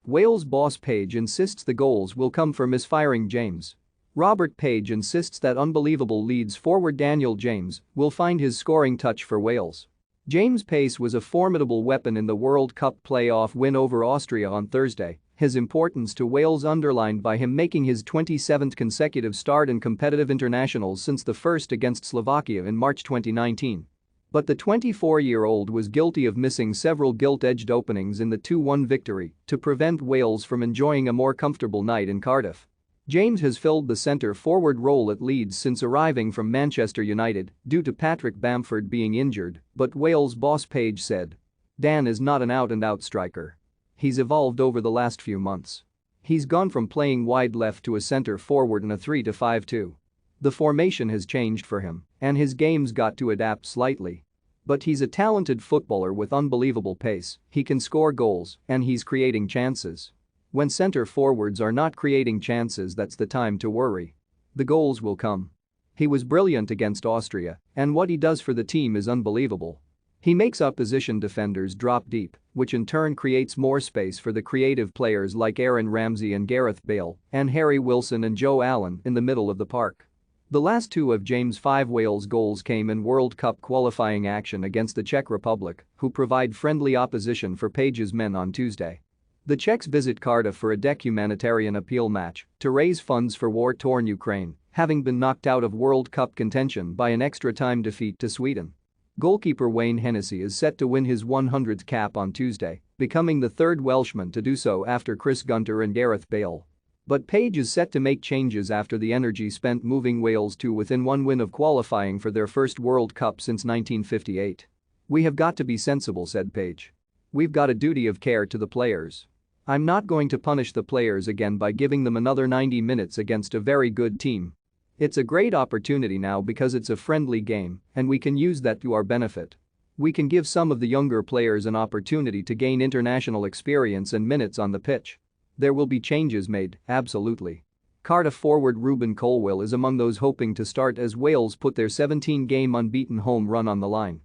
Wales boss Page insists the goals will come for misfiring James. Robert Page insists that unbelievable Leeds forward Daniel James will find his scoring touch for Wales. James' pace was a formidable weapon in the World Cup playoff win over Austria on Thursday, his importance to Wales underlined by him making his 27th consecutive start in competitive internationals since the first against Slovakia in March 2019. But the 24-year-old was guilty of missing several gilt-edged openings in the 2-1 victory to prevent Wales from enjoying a more comfortable night in Cardiff. James has filled the centre-forward role at Leeds since arriving from Manchester United due to Patrick Bamford being injured, but Wales boss Page said. Dan is not an out-and-out striker. He's evolved over the last few months. He's gone from playing wide left to a centre-forward in a 3-5-2. The formation has changed for him, and his game's got to adapt slightly. But he's a talented footballer with unbelievable pace, he can score goals, and he's creating chances. When centre-forwards are not creating chances, that's the time to worry. The goals will come. He was brilliant against Austria, and what he does for the team is unbelievable. He makes opposition defenders drop deep, which in turn creates more space for the creative players like Aaron Ramsey and Gareth Bale, and Harry Wilson and Joe Allen in the middle of the park. The last two of James' 5 Wales goals came in World Cup qualifying action against the Czech Republic, who provide friendly opposition for Page's men on Tuesday. The Czechs visit Cardiff for a DEC humanitarian appeal match to raise funds for war-torn Ukraine, having been knocked out of World Cup contention by an extra-time defeat to Sweden. Goalkeeper Wayne Hennessy is set to win his 100th cap on Tuesday, becoming the third Welshman to do so after Chris Gunter and Gareth Bale. But Page is set to make changes after the energy spent moving Wales to within one win of qualifying for their first World Cup since 1958. "We have got to be sensible," said Page. "We've got a duty of care to the players. I'm not going to punish the players again by giving them another 90 minutes against a very good team. It's a great opportunity now because it's a friendly game and we can use that to our benefit. We can give some of the younger players an opportunity to gain international experience and minutes on the pitch. There will be changes made, absolutely." Cardiff forward Ruben Colwill is among those hoping to start as Wales put their 17-game unbeaten home run on the line.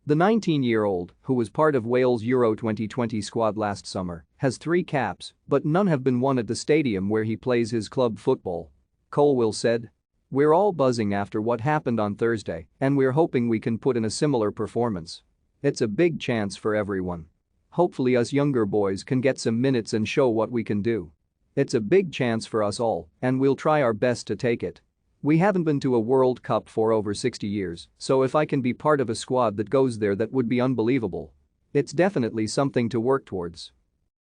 The 19-year-old, who was part of Wales' Euro 2020 squad last summer, has 3 caps, but none have been won at the stadium where he plays his club football. Colwill said. "We're all buzzing after what happened on Thursday, and we're hoping we can put in a similar performance. It's a big chance for everyone. Hopefully us younger boys can get some minutes and show what we can do. It's a big chance for us all, and we'll try our best to take it. We haven't been to a World Cup for over 60 years, so if I can be part of a squad that goes there, that would be unbelievable. It's definitely something to work towards."